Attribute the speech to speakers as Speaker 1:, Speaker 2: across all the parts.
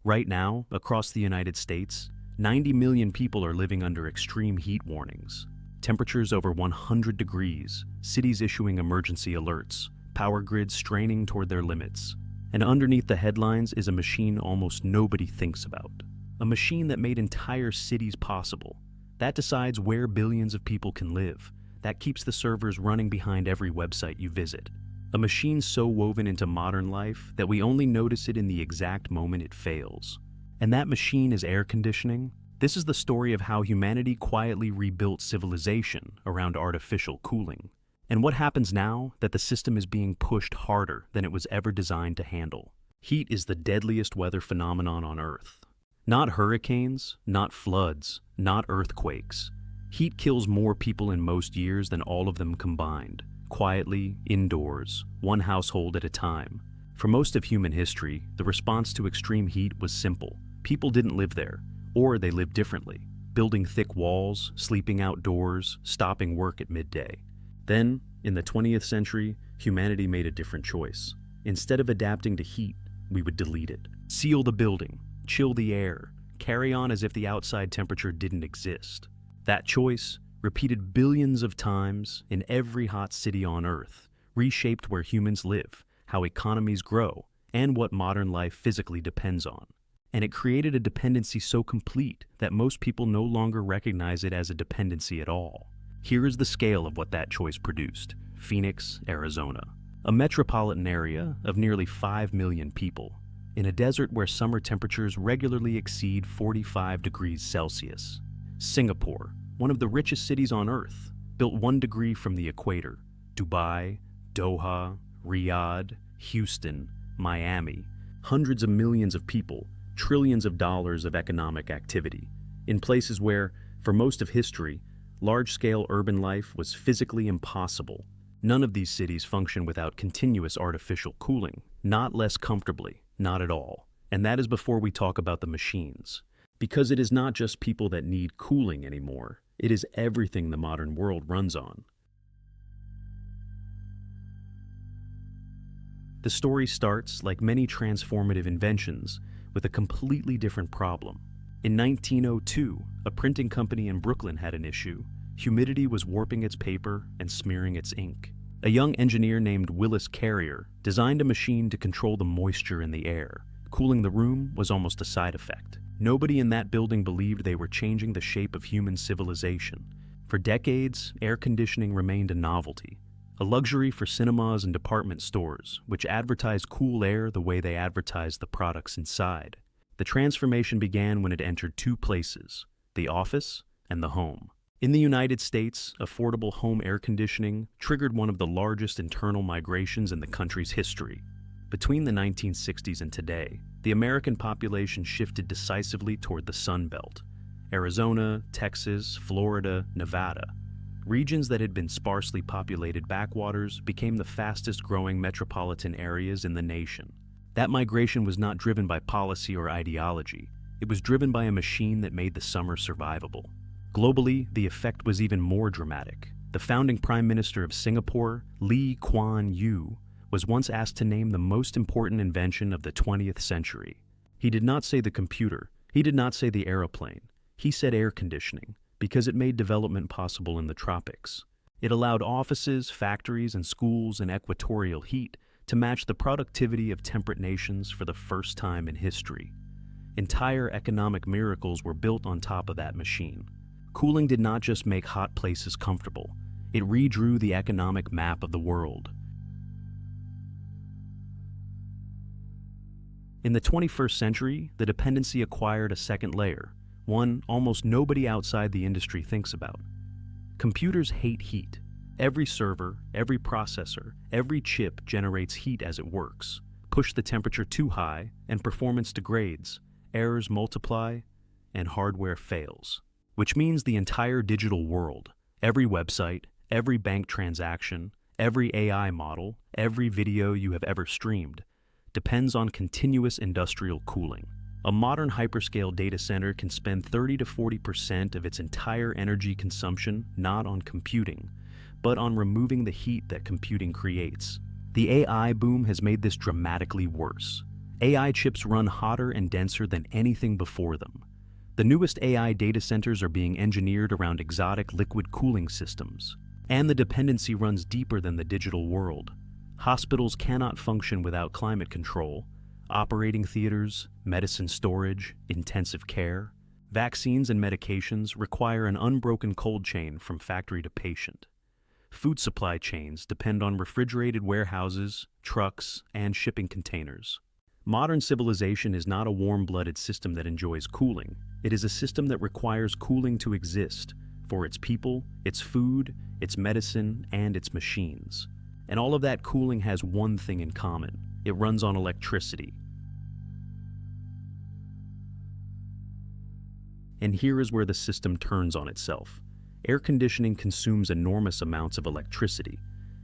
Speaker 1: Right now, across the United States, 90 million people are living under extreme heat warnings. Temperatures over 100 degrees, cities issuing emergency alerts, power grids straining toward their limits. And underneath the headlines is a machine almost nobody thinks about. A machine that made entire cities possible. That decides where billions of people can live. That keeps the servers running behind every website you visit. A machine so woven into modern life that we only notice it in the exact moment it fails. And that machine is air conditioning. This is the story of how humanity quietly rebuilt civilization around artificial cooling. And what happens now that the system is being pushed harder than it was ever designed to handle. Heat is the deadliest weather phenomenon on Earth. Not hurricanes, not floods, not earthquakes. Heat kills more people in most years than all of them combined, quietly, indoors, one household at a time. For most of human history, the response to extreme heat was simple. People didn't live there, or they lived differently, building thick walls, sleeping outdoors, stopping work at midday. Then, in the 20th century, humanity made a different choice. Instead of adapting to heat, we would delete it. Seal the building, chill the air, carry on as if the outside temperature didn't exist. That choice, repeated billions of times in every hot city on Earth, reshaped where humans live, how economies grow, and what modern life physically depends on. And it created a dependency so complete that most people no longer recognize it as a dependency at all. Here is the scale of what that choice produced. Phoenix, Arizona. A metropolitan area of nearly 5 million people, in a desert where summer temperatures regularly exceed 45 degrees Celsius. Singapore, one of the richest cities on Earth, built 1 degree from the equator. Dubai, Doha, Riyadh, Houston, Miami. Hundreds of millions of people, trillions of dollars of economic activity, in places where, for most of history, large-scale urban life was physically impossible. None of these cities function without continuous artificial cooling, not less comfortably, not at all. And that is before we talk about the machines. Because it is not just people that need cooling anymore, it is everything the modern world runs on. The story starts, like many transformative inventions, with a completely different problem. In 1902, a printing company in Brooklyn had an issue. Humidity was warping its paper and smearing its ink. A young engineer named Willis Carrier designed a machine to control the moisture in the air. Cooling the room was almost a side effect. Nobody in that building believed they were changing the shape of human civilization. For decades, air conditioning remained a novelty, a luxury for cinemas and department stores, which advertised cool air the way they advertised the products inside. The transformation began when it entered 2 places, the office and the home. In the United States, affordable home air conditioning triggered one of the largest internal migrations in the country's history. Between the 1960s and today, the American population shifted decisively toward the Sun Belt. Arizona, Texas, Florida, Nevada. Regions that had been sparsely populated backwaters became the fastest-growing metropolitan areas in the nation. That migration was not driven by policy or ideology. It was driven by a machine that made the summer survivable. Globally, the effect was even more dramatic. The founding Prime Minister of Singapore, Kuan Yew, was once asked to name the most important invention of the 20th century. He did not say the computer. He did not say the aeroplane. He said air conditioning, because it made development possible in the tropics. It allowed offices, factories, and schools in equatorial heat to match the productivity of temperate nations for the first time in history. Entire economic miracles were built on top of that machine. Cooling did not just make hot places comfortable, it redrew the economic map of the world. In the 21st century, the dependency acquired a second layer, one almost nobody outside the industry thinks about. Computers hate heat. Every server, every processor, every chip generates heat as it works. Push the temperature too high, and performance degrades, errors multiply, and hardware fails. Which means the entire digital world, every website, every bank transaction, every AI model, every video you have ever streamed, depends on continuous industrial cooling. A modern hyperscale data center can spend 30 to 40% of its entire energy consumption not on computing, but on removing the heat that computing creates. The AI boom has made this dramatically worse. AI chips run hotter and denser than anything before them. The newest AI data centers are being engineered around exotic liquid cooling systems. And the dependency runs deeper than the digital world. Hospitals cannot function without climate control. Operating theaters, medicine storage, intensive care, vaccines and medications require an unbroken cold chain from factory to patient. Food supply chains depend on refrigerated warehouses, trucks, and shipping containers. Modern civilization is not a warm-blooded system that enjoys cooling. It is a system that requires cooling to exist for its people, its food, its medicine, and its machines. And all of that cooling has one thing in common. It runs on electricity. And here is where the system turns on itself. Air conditioning consumes enormous amounts of electricity,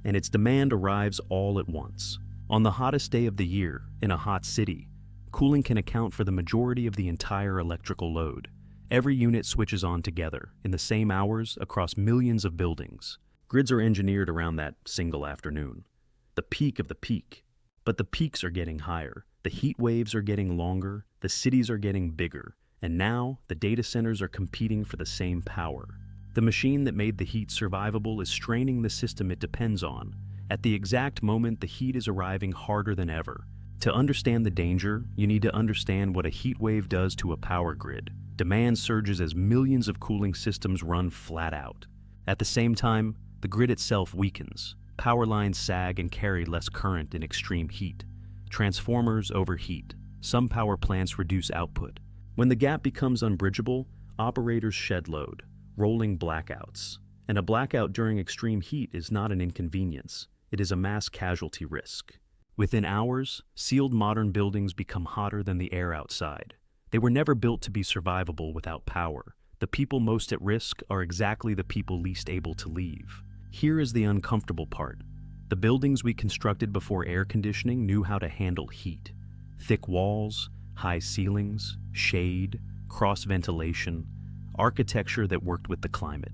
Speaker 1: and its demand arrives all at once. On the hottest day of the year, in a hot city, cooling can account for the majority of the entire electrical load. Every unit switches on together, in the same hours, across millions of buildings. Grids are engineered around that single afternoon. The peak of the peak. But the peaks are getting higher. The heat waves are getting longer. The cities are getting bigger. And now, the data centers are competing for the same power. The machine that made the heat survivable is straining the system it depends on. At the exact moment, the heat is arriving harder than ever. To understand the danger, you need to understand what a heat wave does to a power grid. Demand surges as millions of cooling systems run flat out. At the same time, the grid itself weakens. Power lines sag and carry less current in extreme heat. Transformers overheat. Some power plants reduce output. When the gap becomes unbridgeable, operators shed load, rolling blackouts. And a blackout during extreme heat is not an inconvenience. It is a mass casualty risk. Within hours, sealed modern buildings become hotter than the air outside. They were never built to be survivable without power. The people most at risk are exactly the people least able to leave. Here is the uncomfortable part. The buildings we constructed before air conditioning knew how to handle heat. Thick walls, high ceilings, shade, cross-ventilation, architecture that worked with the climate.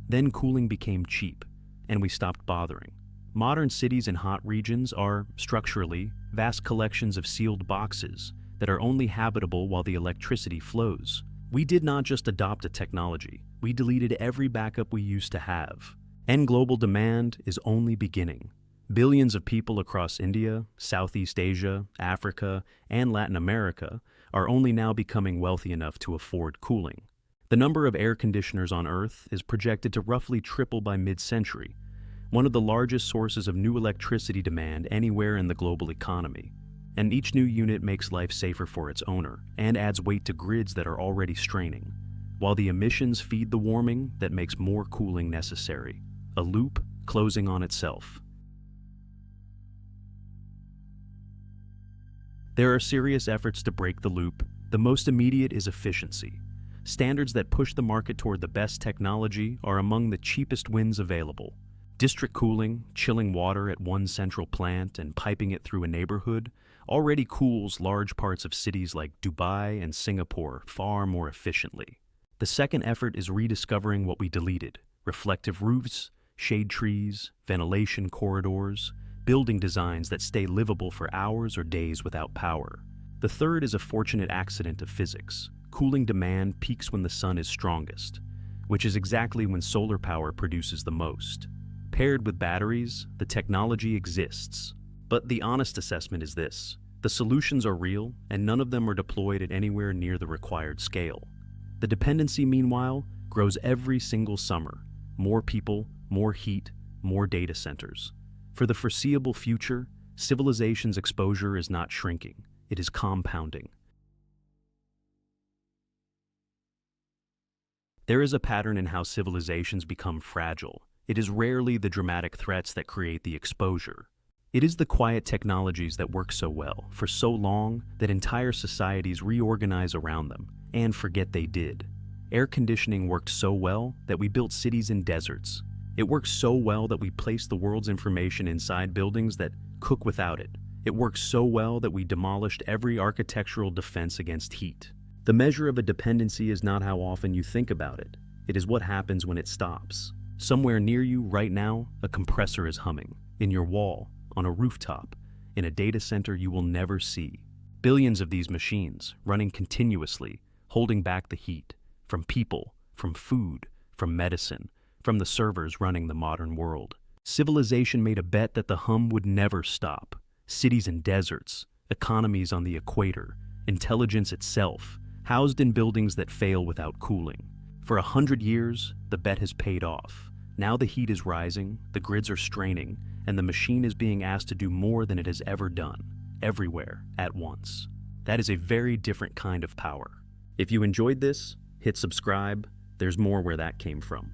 Speaker 1: Then cooling became cheap, and we stopped bothering. Modern cities in hot regions are, structurally, vast collections of sealed boxes that are only habitable while the electricity flows. We did not just adopt a technology, we deleted every backup we used to have. And global demand is only beginning. Billions of people across India, Southeast Asia, Africa, and Latin America are only now becoming wealthy enough to afford cooling. The number of air conditioners on Earth is projected to roughly triple by mid-century, one of the largest sources of new electricity demand anywhere in the global economy. And each new unit makes life safer for its owner and adds weight to grids that are already straining, while the emissions feed the warming that makes more cooling necessary. A loop closing on itself. There are serious efforts to break the loop. The most immediate is efficiency. Standards that push the market toward the best technology are among the cheapest wins available. District cooling, chilling water at one central plant and piping it through a neighborhood, already cools large parts of cities like Dubai and Singapore far more efficiently. The second effort is rediscovering what we deleted: reflective roofs, shade trees, ventilation corridors, building designs that stay livable for hours or days without power. The third is a fortunate accident of physics. Cooling demand peaks when the sun is strongest, which is exactly when solar power produces the most. Paired with batteries, the technology exists. But the honest assessment is this: the solutions are real, and none of them are deployed at anywhere near the required scale. The dependency, meanwhile, grows every single summer. More people, more heat, more data centers. For the foreseeable future, civilization's exposure is not shrinking, it is compounding. There is a pattern in how civilizations become fragile. It is rarely the dramatic threats that create the exposure. It is the quiet technologies that work so well, for so long, that entire societies reorganize around them, and forget they did. Air conditioning worked so well that we built cities in deserts. It works so well that we place the world's information inside buildings that cook without it. It works so well that we demolished every architectural defense against heat. The measure of a dependency is not how often you think about it. It is what happens when it stops. Somewhere near you right now, a compressor is humming. In your wall, on a rooftop, in a data center you will never see. Billions of these machines running continuously, holding back the heat from people, from food, from medicine, from the servers running the modern world. Civilization made a bet that the hum would never stop. Cities in deserts, economies on the equator, intelligence itself, housed in buildings that fail without cooling. For 100 years, the bet has paid off. Now the heat is rising, the grids are straining, and the machine is being asked to do more than it has ever done, everywhere, at once. That is a very different kind of power. If you enjoyed this, hit subscribe. There's more where that came from.